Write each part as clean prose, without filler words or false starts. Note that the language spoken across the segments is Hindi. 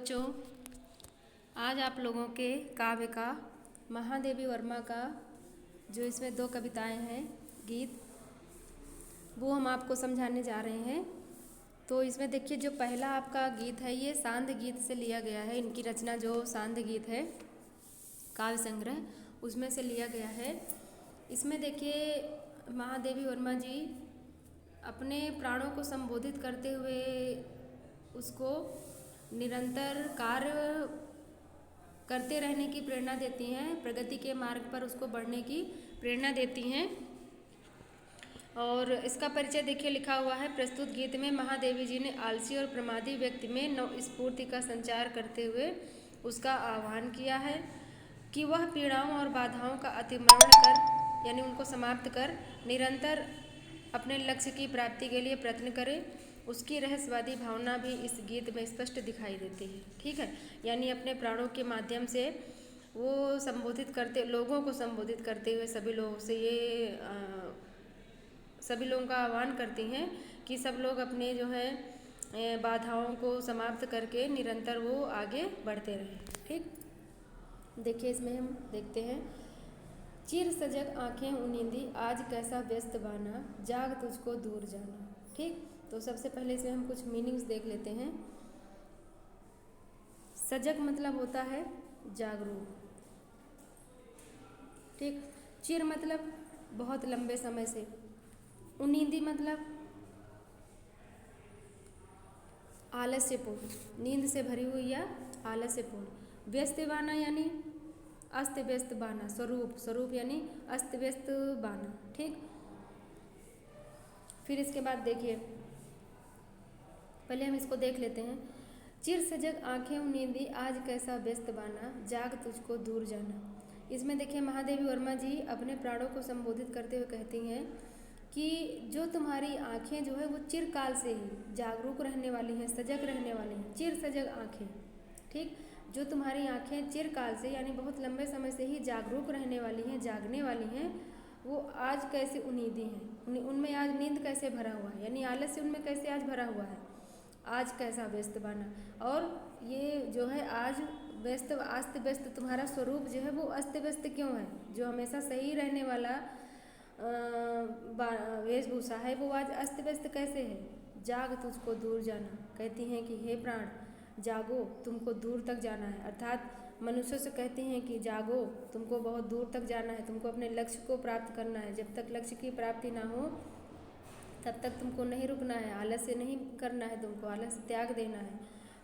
बच्चों, आज आप लोगों के काव्य का महादेवी वर्मा का जो इसमें दो कविताएं हैं गीत, वो हम आपको समझाने जा रहे हैं। तो इसमें देखिए, जो पहला आपका गीत है ये सांध्य गीत से लिया गया है। इनकी रचना जो सांध्य गीत है काव्य संग्रह, उसमें से लिया गया है। इसमें देखिए महादेवी वर्मा जी अपने प्राणों को संबोधित करते हुए उसको निरंतर कार्य करते रहने की प्रेरणा देती हैं, प्रगति के मार्ग पर उसको बढ़ने की प्रेरणा देती हैं। और इसका परिचय देखिए लिखा हुआ है। प्रस्तुत गीत में महादेवी जी ने आलसी और प्रमादी व्यक्ति में नव स्फूर्ति का संचार करते हुए उसका आह्वान किया है कि वह पीड़ाओं और बाधाओं का अतिक्रमण कर, यानी उनको समाप्त कर, निरंतर अपने लक्ष्य की प्राप्ति के लिए प्रयत्न करे। उसकी रहस्यवादी भावना भी इस गीत में स्पष्ट दिखाई देती है। ठीक है, यानी अपने प्राणों के माध्यम से वो लोगों को संबोधित करते हुए सभी लोगों का आह्वान करती हैं कि सब लोग अपने जो है बाधाओं को समाप्त करके निरंतर वो आगे बढ़ते रहें। ठीक, देखिए इसमें हम देखते हैं। चिर सजग आंखें उनींदी, आज कैसा व्यस्त बाना, जाग तुझको दूर जाना। ठीक, तो सबसे पहले इसमें हम कुछ मीनिंग्स देख लेते हैं। सजग मतलब होता है जागरूक। ठीक, चिर मतलब बहुत लंबे समय से। उनींदी मतलब आलस्यपूर्ण, नींद से भरी हुई या आलस्यपूर्ण। व्यस्त बाना यानी अस्त व्यस्त बाना, स्वरूप यानी अस्त व्यस्त बाना। ठीक, फिर इसके बाद देखिए, पहले हम इसको देख लेते हैं। चिर सजग आंखें उनींदी, आज कैसा व्यस्त बाना, जाग तुझको दूर जाना। इसमें देखिए महादेवी वर्मा जी अपने प्राणों को संबोधित करते हुए कहती हैं कि जो तुम्हारी आंखें जो है वो चिरकाल से ही जागरूक रहने वाली हैं, सजग रहने वाली हैं। चिर सजग आंखें, ठीक, जो तुम्हारी आंखें चिरकाल से यानी बहुत लंबे समय से ही जागरूक रहने वाली हैं, जागने वाली हैं, वो आज कैसे उनींदी हैं, उनमें आज नींद कैसे भरा हुआ है, यानी आलस्य उनमें कैसे आज भरा हुआ है। आज कैसा व्यस्त बाना, और ये जो है आज व्यस्त अस्त व्यस्त, तुम्हारा स्वरूप जो है वो अस्त व्यस्त क्यों है। जो हमेशा सही रहने वाला वेशभूषा है वो आज अस्त व्यस्त कैसे है। जाग तुझको दूर जाना, कहती हैं कि हे प्राण जागो, तुमको दूर तक जाना है। अर्थात मनुष्य से कहती हैं कि जागो, तुमको बहुत दूर तक जाना है, तुमको अपने लक्ष्य को प्राप्त करना है। जब तक लक्ष्य की प्राप्ति ना हो तब तक तुमको नहीं रुकना है, आलस्य नहीं करना है, तुमको आलस्य त्याग देना है।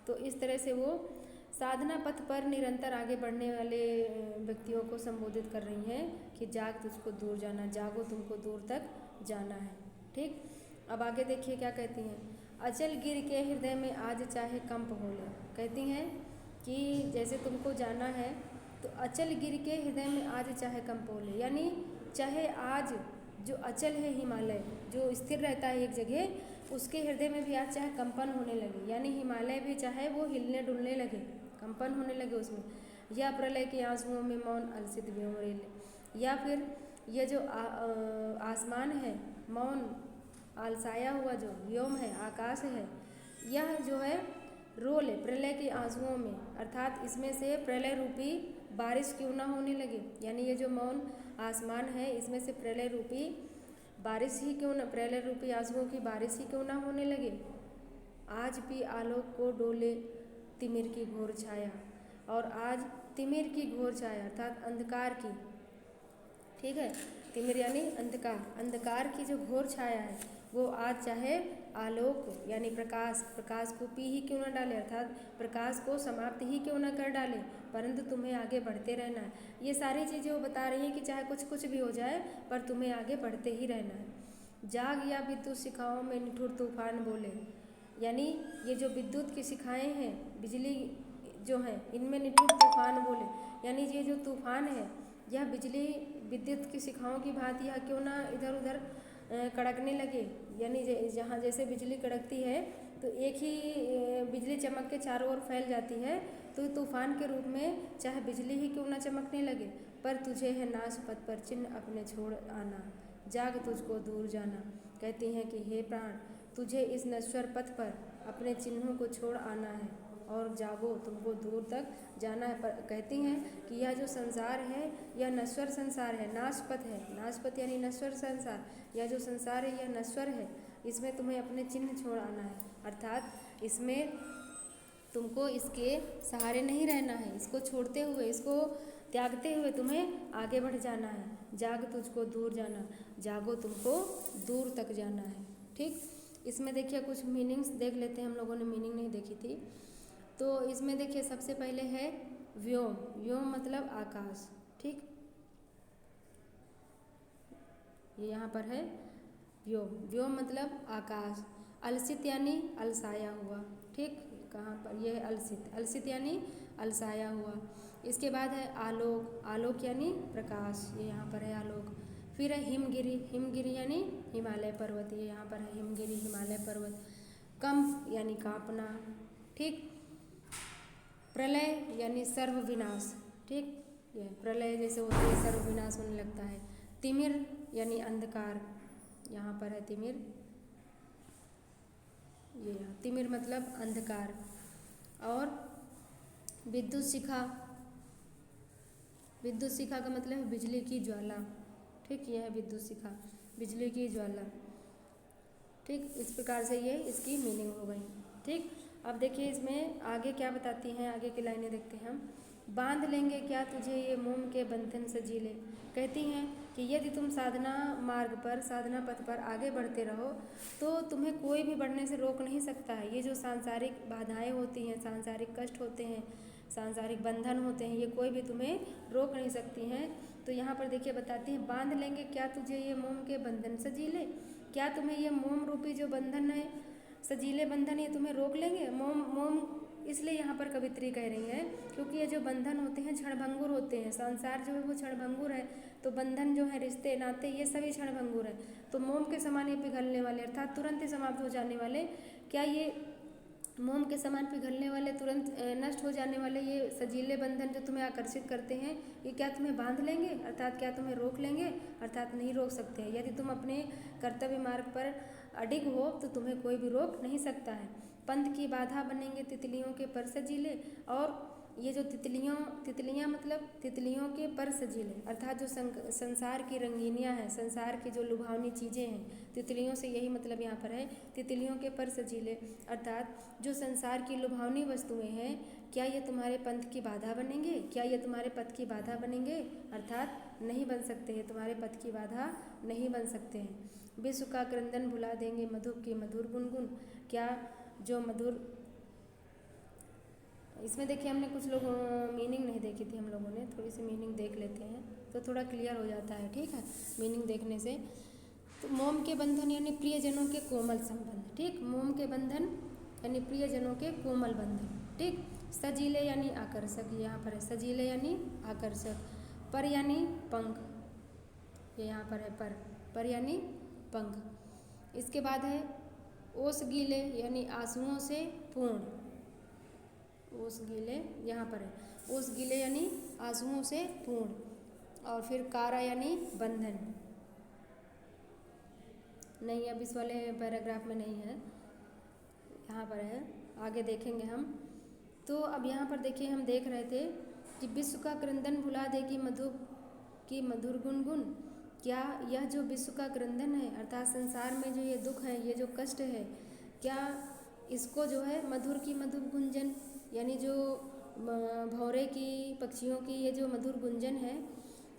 तो इस तरह से वो साधना पथ पर निरंतर आगे बढ़ने वाले व्यक्तियों को संबोधित कर रही हैं कि जाग तुझको दूर जाना, जागो तुमको दूर तक जाना है। ठीक, अब आगे देखिए क्या कहती हैं। अचल गिर के हृदय में आज चाहे कंप हो ले, कहती हैं कि जैसे तुमको जाना है तो अचल गिर के हृदय में आज चाहे कंप हो ले, यानी चाहे आज जो अचल है हिमालय, जो स्थिर रहता है एक जगह, उसके हृदय में भी आज चाहे कंपन होने लगे, यानी हिमालय भी चाहे वो हिलने डुलने लगे, कंपन होने लगे उसमें। या प्रलय के आंसुओं में मौन अलसित व्योम रेले, या फिर यह जो आसमान है मौन आलसाया हुआ जो व्योम है, आकाश है, यह जो है रोले प्रलय के आंसुओं में, अर्थात इसमें से प्रलय रूपी बारिश क्यों ना होने लगे। यानी ये जो मौन आसमान है इसमें से प्रलय रूपी बारिश ही क्यों ना, प्रलय रूपी आंसुओं की बारिश ही क्यों ना होने लगे। आज भी आलोक को डोले तिमिर की घोर छाया, और आज तिमिर की घोर छाया अर्थात अंधकार की, ठीक है, तिमिर यानी अंधकार, अंधकार की जो घोर छाया है वो आज चाहे आलोक यानी प्रकाश को पी ही क्यों ना डाले, अर्थात प्रकाश को समाप्त ही क्यों ना कर डाले, परंतु तुम्हें आगे बढ़ते रहना है। ये सारी चीज़ें वो बता रही हैं कि चाहे कुछ भी हो जाए पर तुम्हें आगे बढ़ते ही रहना है। जाग या विद्युत शिखाओं में निठुर तूफान बोले, यानी ये जो विद्युत की शिखाएँ हैं, बिजली जो है, इनमें निठुर तूफान बोले, यानी ये जो तूफान है यह बिजली विद्युत की शिखाओं की भांति यह क्यों ना इधर उधर कड़कने लगे। यानी जहाँ जैसे बिजली कड़कती है तो एक ही बिजली चमक के चारों ओर फैल जाती है, तो तूफान के रूप में चाहे बिजली ही क्यों ना चमकने लगे, पर तुझे है नाश पथ पर चिन्ह अपने छोड़ आना, जाग तुझको दूर जाना। कहती हैं कि हे प्राण, तुझे इस नश्वर पथ पर अपने चिन्हों को छोड़ आना है और जागो तुमको दूर तक जाना है। पर कहती हैं कि यह जो संसार है यह नश्वर संसार है, नाशपत है। नाशपत यानी नश्वर संसार। यह जो संसार है यह नश्वर है, इसमें तुम्हें अपने चिन्ह छोड़ आना है। अर्थात इसमें तुमको इसके सहारे नहीं रहना है, इसको छोड़ते हुए, इसको त्यागते हुए तुम्हें आगे बढ़ जाना है। जाग तुझको दूर जाना, जागो तुमको दूर तक जाना है। ठीक, इसमें देखिए कुछ मीनिंग्स देख लेते हैं, हम लोगों ने मीनिंग नहीं देखी थी। तो इसमें देखिए सबसे पहले है व्योम। व्योम मतलब आकाश। ठीक, ये यहाँ पर है व्योम। व्योम मतलब आकाश। अलसित यानी अलसाया हुआ। ठीक, कहाँ पर ये है अलसित। अलसित यानी अलसाया हुआ। इसके बाद है आलोक। आलोक यानी प्रकाश, ये यहाँ पर है आलोक। फिर है हिमगिरी। हिमगिरी यानी हिमालय पर्वत, ये यहाँ पर है हिमगिरी हिमालय पर्वत। कंप यानी कांपना। ठीक, प्रलय यानी सर्वविनाश। ठीक, ये प्रलय जैसे होती है सर्वविनाश होने लगता है। तिमिर यानी अंधकार, यहाँ पर है तिमिर, ये यहाँ तिमिर मतलब अंधकार। और विद्युत शिखा। विद्युत शिखा का मतलब है बिजली की ज्वाला। ठीक, यह है विद्युत शिखा, बिजली की ज्वाला। ठीक, इस प्रकार से ये इसकी मीनिंग हो गई। ठीक, अब देखिए इसमें आगे क्या बताती हैं, आगे की लाइनें देखते हैं हम। बांध लेंगे क्या तुझे ये मोम के बंधन सजीले। कहती हैं कि यदि तुम साधना मार्ग पर, साधना पथ पर आगे बढ़ते रहो तो तुम्हें कोई भी बढ़ने से रोक नहीं सकता है। ये जो सांसारिक बाधाएं होती हैं, सांसारिक कष्ट होते हैं, सांसारिक बंधन होते हैं, ये कोई भी तुम्हें रोक नहीं सकती हैं। तो यहाँ पर देखिए बताती हैं, बांध लेंगे क्या तुझे ये मोम के बंधन सजीले। क्या तुम्हें ये मोम रूपी जो बंधन है, सजीले बंधन, ये तुम्हें रोक लेंगे। मोम मोम इसलिए यहाँ पर कवित्री कह रही है क्योंकि ये जो बंधन होते हैं क्षणभंगुर होते हैं। संसार जो है वो क्षणभंगुर है, तो बंधन जो है, रिश्ते नाते, ये सभी क्षणभंगुर है। तो मोम के समान ये पिघलने वाले, अर्थात तुरंत ही समाप्त हो जाने वाले। क्या ये मोम के समान पिघलने वाले, तुरंत नष्ट हो जाने वाले ये सजीले बंधन जो तुम्हें आकर्षित करते हैं, ये क्या तुम्हें बांध लेंगे, अर्थात क्या तुम्हें रोक लेंगे? अर्थात नहीं रोक सकते हैं। यदि तुम अपने कर्तव्य मार्ग पर अडिग हो तो तुम्हें कोई भी रोक नहीं सकता है। पंथ की बाधा बनेंगे तितलियों के पर सजीले। और ये जो तितलियाँ मतलब तितलियों के पर सजीले, अर्थात जो संसार की रंगीनियाँ हैं, संसार की जो लुभावनी चीज़ें हैं, तितलियों से यही मतलब यहाँ पर है, तितलियों के पर सजीले। अर्थात जो संसार की लुभावनी वस्तुएं हैं, क्या ये तुम्हारे पंथ की बाधा बनेंगे? क्या ये तुम्हारे पथ की बाधा बनेंगे? अर्थात नहीं बन सकते हैं, तुम्हारे पथ की बाधा नहीं बन सकते हैं। विश्व का क्रंदन भुला देंगे मधु की मधुर गुनगुन। क्या जो मधुर, इसमें देखिए हमने कुछ लोग मीनिंग नहीं देखी थी, हम लोगों ने थोड़ी सी मीनिंग देख लेते हैं तो थोड़ा क्लियर हो जाता है। ठीक है, मीनिंग देखने से। तो मोम के बंधन यानी प्रियजनों के कोमल संबंध। ठीक, मोम के बंधन यानी प्रियजनों के कोमल बंधन। ठीक, सजीले यानी आकर्षक, यहाँ पर है सजीले यानी आकर्षक। पर यानी पंख, ये यहाँ पर है पर यानी पंख। इसके बाद है ओस गीले यानी आंसुओं से पूर्ण। ओस गीले यहाँ पर है, ओस गीले यानी आंसुओं से पूर्ण। और फिर कारा यानी बंधन। नहीं, अब इस वाले पैराग्राफ में नहीं है, यहाँ पर है, आगे देखेंगे हम। तो अब यहाँ पर देखिए हम देख रहे थे कि विश्व का क्रंदन भुला देगी मधु की मधुर गुनगुन। क्या यह जो विश्व का क्रंदन है, अर्थात संसार में जो ये दुख है, ये जो कष्ट है, क्या इसको जो है मधुर की मधुर गुंजन यानी जो भौरे की, पक्षियों की ये जो मधुर गुंजन है,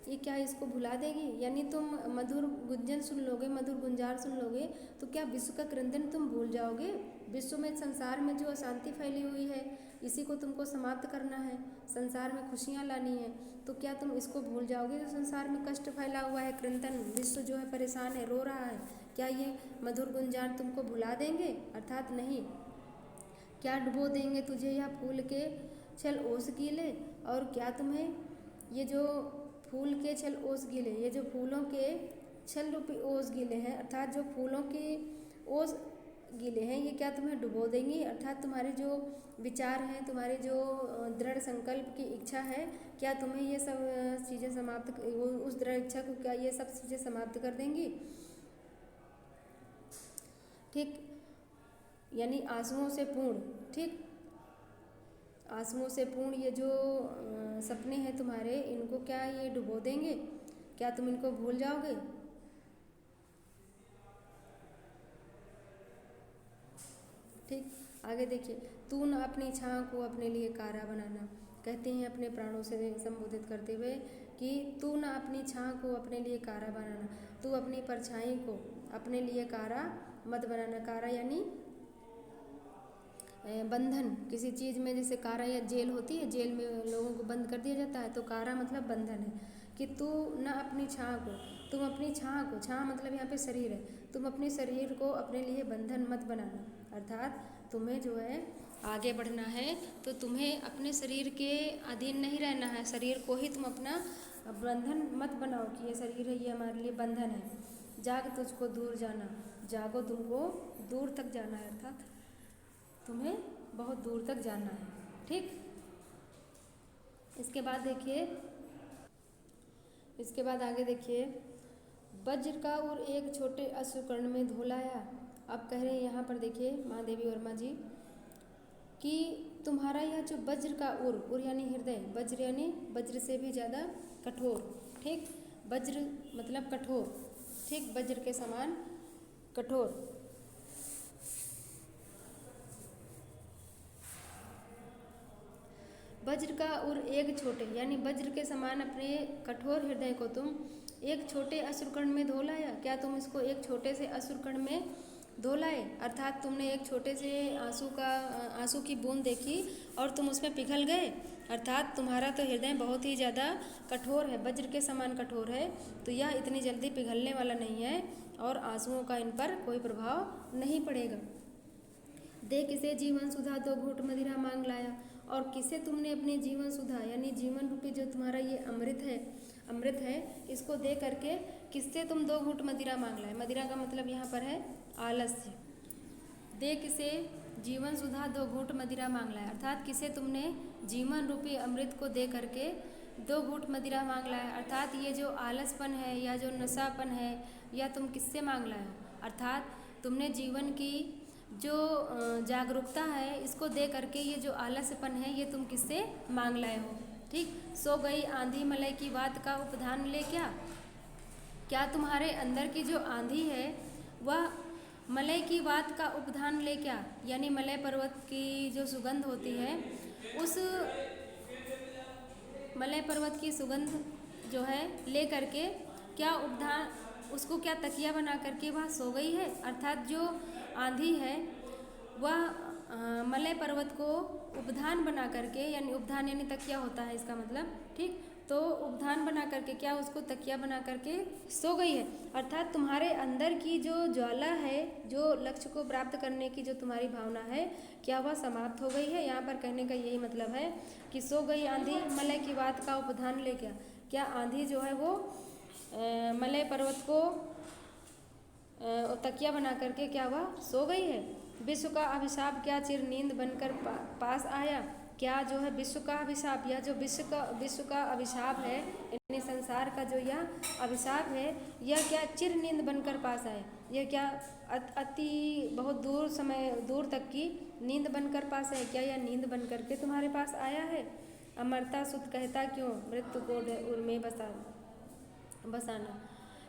ये क्या इसको भुला देगी? यानी तुम मधुर गुंजन सुन लोगे, मधुर गुंजार सुन लोगे तो क्या विश्व का क्रंदन तुम भूल जाओगे? विश्व में, संसार में जो अशांति फैली हुई है, इसी को तुमको समाप्त करना है, संसार में खुशियाँ लानी है, तो क्या तुम इसको भूल जाओगे? जो संसार में कष्ट फैला हुआ है, क्रंदन, विश्व जो है परेशान है, रो रहा है, क्या ये मधुर गुंजार तुमको भुला देंगे? अर्थात नहीं। क्या डुबो देंगे तुझे यह फूल के छल ओस गीले। और क्या तुम्हें ये जो फूल के छल ओस गीले, ये जो फूलों के छल रूपी ओस गीले हैं, अर्थात जो फूलों के ओस गीले हैं, ये क्या तुम्हें डुबो देंगी? अर्थात तुम्हारे जो विचार हैं, तुम्हारे जो दृढ़ संकल्प की इच्छा है, क्या तुम्हें ये सब चीज़ें समाप्त, उस दृढ़ इच्छा को क्या ये सब चीज़ें समाप्त कर देंगी? ठीक, यानी आंसुओं से पूर्ण। ठीक, आंसुओं से पूर्ण ये जो सपने हैं तुम्हारे, इनको क्या ये डुबो देंगे? क्या तुम इनको भूल जाओगे? ठीक, आगे देखिए, तू न अपनी छाँ को अपने लिए कारा बनाना। कहते हैं अपने प्राणों से संबोधित करते हुए कि तू न अपनी छाँ को अपने लिए कारा बनाना, तू अपनी परछाई को अपने लिए कारा मत बनाना। कारा यानी बंधन, किसी चीज़ में जैसे कारा या जेल होती है, जेल में लोगों को बंद कर दिया जाता है, तो कारा मतलब बंधन है। कि तू न अपनी छाँ को, तुम अपनी छाँ को, छाँ मतलब यहाँ पे शरीर है, तुम अपने शरीर को अपने लिए बंधन मत बनाना। अर्थात तुम्हें जो है आगे बढ़ना है तो तुम्हें अपने शरीर के अधीन नहीं रहना है, शरीर को ही तुम अपना बंधन मत बनाओ कि ये शरीर है, ये हमारे लिए बंधन है। जाग तुझको दूर जाना, जागो तुमको दूर तक जाना है, अर्थात तुम्हें बहुत दूर तक जाना है। ठीक, इसके बाद देखिए, इसके बाद आगे देखिए, वज्र का उर एक छोटे अश्रुकर्ण में धोलाया। अब कह रहे हैं यहाँ पर देखिए महादेवी वर्मा जी कि तुम्हारा यह जो वज्र का उर यानी हृदय, वज्र यानी वज्र से भी ज़्यादा कठोर। ठीक, वज्र मतलब कठोर, ठीक, वज्र के समान कठोर। वज्र का उर एक छोटे यानी वज्र के समान अपने कठोर हृदय को तुम एक छोटे अश्रुकर्ण में धो लाया। क्या तुम इसको एक छोटे से अश्रुकर्ण में धो लाए? अर्थात तुमने एक छोटे से आंसू की बूंद देखी और तुम उसमें पिघल गए। अर्थात तुम्हारा तो हृदय बहुत ही ज़्यादा कठोर है, वज्र के समान कठोर है, तो यह इतनी जल्दी पिघलने वाला नहीं है और आंसुओं का इन पर कोई प्रभाव नहीं पड़ेगा। दे किसे जीवन सुधा दो घूंट मदिरा मांग लाया। और किसे तुमने अपनी जीवन सुधा यानी जीवन रूपी जो तुम्हारा ये अमृत है, इसको दे करके किससे तुम 2 घूंट मदिरा मांग लाए। मदिरा का मतलब यहाँ पर है आलस्य। दे किसे जीवन सुधा 2 घूंट मदिरा मांग लाया, अर्थात किसे तुमने जीवन रूपी अमृत को दे करके 2 घूंट मदिरा मांग लाया। अर्थात ये जो आलसपन है या जो नशापन है, या तुम किससे मांग लाए हो? अर्थात तुमने जीवन की जो जागरूकता है इसको दे करके ये जो आलस्यपन है ये तुम किससे मांग लाए हो। ठीक, सो गई आंधी मलय की बात का उपधान ले क्या तुम्हारे अंदर की जो आंधी है वह मलय की बात का उपधान ले क्या, यानी मलय पर्वत की जो सुगंध होती है, उस मलय पर्वत की सुगंध जो है ले करके क्या उपधान, उसको क्या तकिया बना करके वह सो गई है। अर्थात जो आंधी है वह मलय पर्वत को उपधान बना करके, यानी उपधान यानी तकिया होता है इसका मतलब, ठीक, तो उपधान बना करके क्या उसको तकिया बना करके सो गई है। अर्थात तुम्हारे अंदर की जो ज्वाला है, जो लक्ष्य को प्राप्त करने की जो तुम्हारी भावना है, क्या वह समाप्त हो गई है। यहाँ पर कहने का यही मतलब है कि सो गई आंधी मलय की बात का उपधान ले क्या आंधी जो है वो मलय पर्वत को तकिया बना करके क्या वह सो गई है। विश्व का अभिशाप क्या चिर नींद बनकर पास आया। क्या जो है विश्व का अभिशाप, या जो विश्व का अभिशाप है, यानी संसार का जो यह अभिशाप है, यह क्या चिर नींद बनकर पास आए। यह क्या अति बहुत दूर तक की नींद बनकर पास है। क्या यह नींद बन करके तुम्हारे पास आया है। अमरता सुत कहता क्यों मृत्यु को उर में बसाना।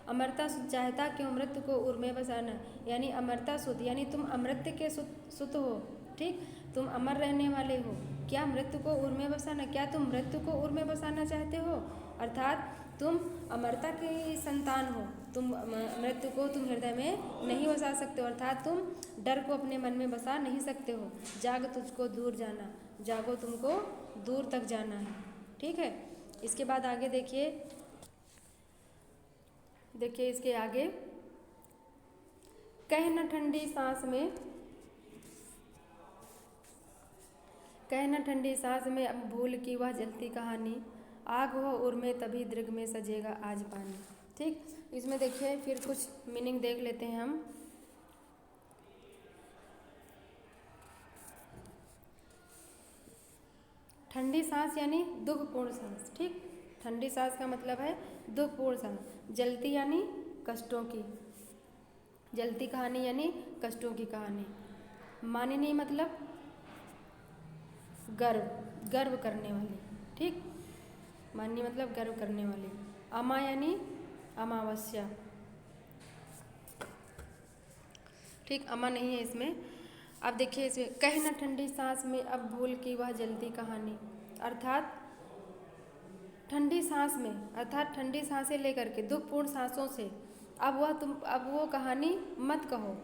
अमरता सुत चाहता क्यों मृत्यु को उर में बसाना, यानी अमरता सुत यानी तुम अमृत के सुत हो। ठीक, तुम अमर रहने वाले हो। क्या मृत्यु को उर में बसाना, क्या तुम मृत्यु को उर में बसाना चाहते हो। अर्थात तुम अमरता की संतान हो, तुम मृत्यु को तुम हृदय में नहीं बसा सकते हो। अर्थात तुम डर को अपने मन में बसा नहीं सकते हो। जाग तुझको दूर जाना, जागो तुमको दूर तक जाना है। ठीक है, इसके बाद आगे देखिए इसके आगे, कहना ठंडी सांस में अब भूल की वह जलती कहानी, आग हो उर में तभी दृग में सजेगा आज पानी। ठीक, इसमें देखिए फिर कुछ मीनिंग देख लेते हैं हम। ठंडी सांस यानी दुखपूर्ण सांस। ठीक, ठंडी सांस का मतलब है दुखपूर्ण सांस। जलती यानी कष्टों की, जलती कहानी यानी कष्टों की कहानी। मानिनी मतलब गर्व, गर्व करने वाली, ठीक। मान्य मतलब गर्व करने वाली। अमा यानी अमावस्या, ठीक। अमा नहीं है इसमें। अब देखिए इसमें कहना ठंडी सांस में अब भूल की वह जलती कहानी, अर्थात ठंडी सांस में, अर्थात ठंडी सांसें लेकर के दुखपूर्ण सांसों से अब वो कहानी मत कहो,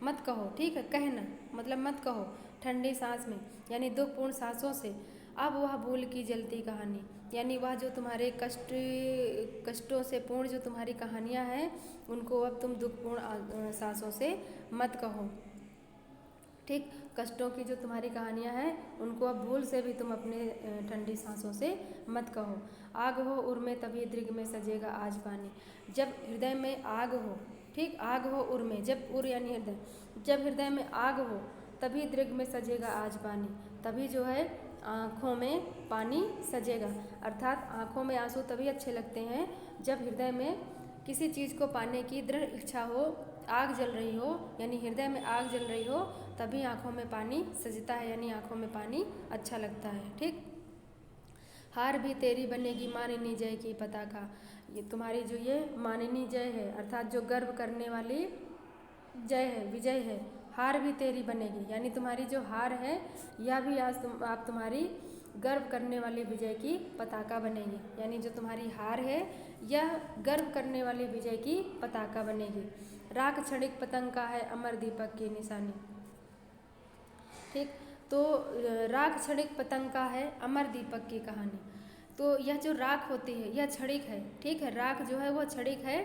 मत कहो, ठीक है। कहना मतलब मत कहो ठंडी सांस में, यानी दुखपूर्ण सांसों से अब वह भूल की जलती कहानी, यानी वह जो तुम्हारे कष्टों से पूर्ण जो तुम्हारी कहानियाँ हैं उनको अब तुम दुखपूर्ण सांसों से मत कहो, ठीक। कष्टों की जो तुम्हारी कहानियाँ हैं उनको अब भूल से भी तुम अपने ठंडी सांसों से मत कहो। आग हो उर में तभी दृग में सजेगा आज पानी, जब हृदय में आग हो, ठीक। आग हो उर में, जब उर यानी हृदय, जब हृदय में आग हो तभी दृग में सजेगा आज पानी, तभी जो है आँखों में पानी सजेगा, अर्थात आँखों में आंसू तभी अच्छे लगते हैं जब हृदय में किसी चीज़ को पाने की दृढ़ इच्छा हो, आग जल रही हो, यानी हृदय में आग जल रही हो तभी आँखों में पानी सजता है, यानी आँखों में पानी अच्छा लगता है, ठीक। हार भी तेरी बनेगी मानिनी जय की पताका, ये तुम्हारी जो ये मानिनी जय है, अर्थात जो गर्व करने वाली जय है, विजय है, हार भी तेरी बनेगी, यानी तुम्हारी जो हार है यह भी आज आप तुम्हारी गर्व करने वाली विजय की पताका बनेगी, यानी जो तुम्हारी हार है यह गर्व करने वाली विजय की पताका बनेगी। राख क्षणिक पतंग का है अमर दीपक की निशानी, ठीक। तो राख क्षणिक पतंग का है अमर दीपक की कहानी, तो यह जो राख होती है यह क्षणिक है, ठीक है। राख जो है वह क्षणिक है,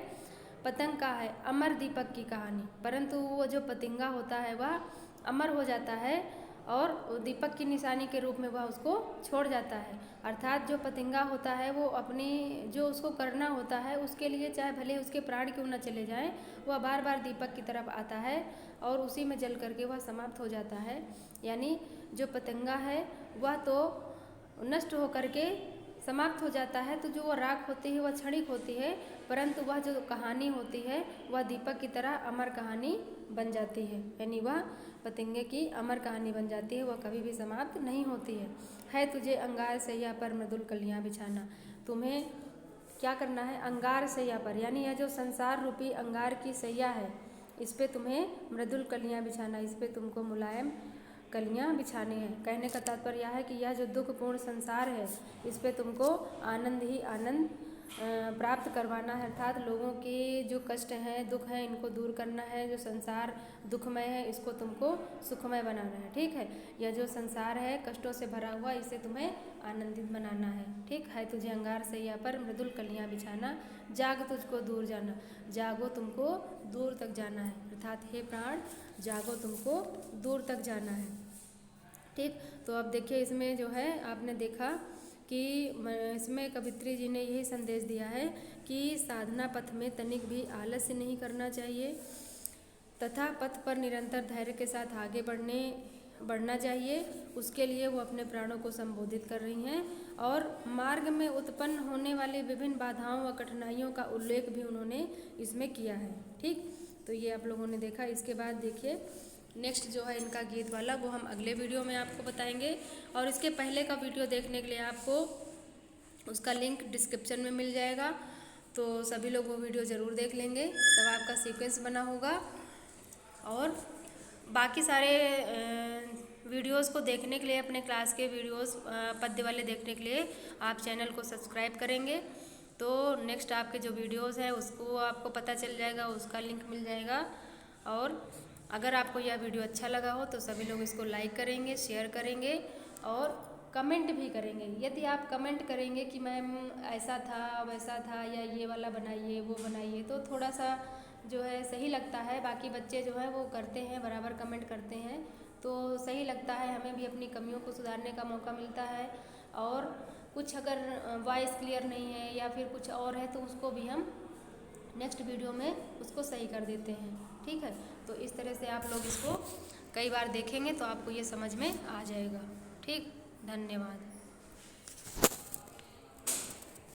पतंग का है अमर दीपक की कहानी, परंतु वो जो पतंगा होता है वह अमर हो जाता है और दीपक की निशानी के रूप में वह उसको छोड़ जाता है, अर्थात जो पतंगा होता है वो अपनी जो उसको करना होता है उसके लिए चाहे भले उसके प्राण क्यों न चले जाएं, वह बार बार दीपक की तरफ आता है और उसी में जल करके वह समाप्त हो जाता है, यानी जो पतंगा है वह तो नष्ट होकर के समाप्त हो जाता है, तो जो वह राख होती है वह क्षणिक होती है, परंतु वह जो कहानी होती है वह दीपक की तरह अमर कहानी बन जाती है, यानी वह पतंगे की अमर कहानी बन जाती है, वह कभी भी समाप्त नहीं होती है तुझे अंगार सैया पर मृदुल कलियाँ बिछाना, तुम्हें क्या करना है, अंगार सैया पर, यानी यह जो संसार रूपी अंगार की सैया है इस पे तुम्हें मृदुल कलियाँ बिछाना, इस पे तुमको मुलायम कलियाँ बिछानी है। कहने का तात्पर्य यह है कि यह जो दुखपूर्ण संसार है इस पे तुमको आनंद ही आनंद प्राप्त करवाना है, अर्थात लोगों के जो कष्ट हैं दुख हैं इनको दूर करना है, जो संसार दुखमय है इसको तुमको सुखमय बनाना है, ठीक है। यह जो संसार है कष्टों से भरा हुआ इसे तुम्हें आनंदित बनाना है, ठीक है। तुझे अंगार सैया पर मृदुल कलियाँ बिछाना, जाग तुझको दूर जाना, जागो तुमको दूर तक जाना है, अर्थात हे प्राण जागो तुमको दूर तक जाना है, ठीक। तो अब देखिए इसमें जो है आपने देखा कि इसमें कवित्री जी ने यही संदेश दिया है कि साधना पथ में तनिक भी आलस्य नहीं करना चाहिए तथा पथ पर निरंतर धैर्य के साथ आगे बढ़ना चाहिए। उसके लिए वो अपने प्राणों को संबोधित कर रही हैं और मार्ग में उत्पन्न होने वाली विभिन्न बाधाओं व कठिनाइयों का उल्लेख भी उन्होंने इसमें किया है, ठीक। तो ये आप लोगों ने देखा। इसके बाद देखिए नेक्स्ट जो है इनका गीत वाला वो हम अगले वीडियो में आपको बताएंगे, और इसके पहले का वीडियो देखने के लिए आपको उसका लिंक डिस्क्रिप्शन में मिल जाएगा, तो सभी लोग वो वीडियो ज़रूर देख लेंगे, तब आपका सीक्वेंस बना होगा। और बाकी सारे वीडियोस को देखने के लिए अपने क्लास के वीडियोस पद्य वाले देखने के लिए आप चैनल को सब्सक्राइब करेंगे तो नेक्स्ट आपके जो वीडियोस हैं उसको आपको पता चल जाएगा, उसका लिंक मिल जाएगा। और अगर आपको यह वीडियो अच्छा लगा हो तो सभी लोग इसको लाइक करेंगे, शेयर करेंगे और कमेंट भी करेंगे। यदि आप कमेंट करेंगे कि मैम ऐसा था वैसा था या ये वाला बनाइए वो बनाइए तो थोड़ा सा जो है सही लगता है, बाकी बच्चे जो है वो करते हैं बराबर कमेंट करते हैं तो सही लगता है, हमें भी अपनी कमियों को सुधारने का मौका मिलता है। और कुछ अगर वॉइस क्लियर नहीं है या फिर कुछ और है तो उसको भी हम नेक्स्ट वीडियो में उसको सही कर देते हैं, ठीक है। तो इस तरह से आप लोग इसको कई बार देखेंगे तो आपको ये समझ में आ जाएगा, ठीक। धन्यवाद।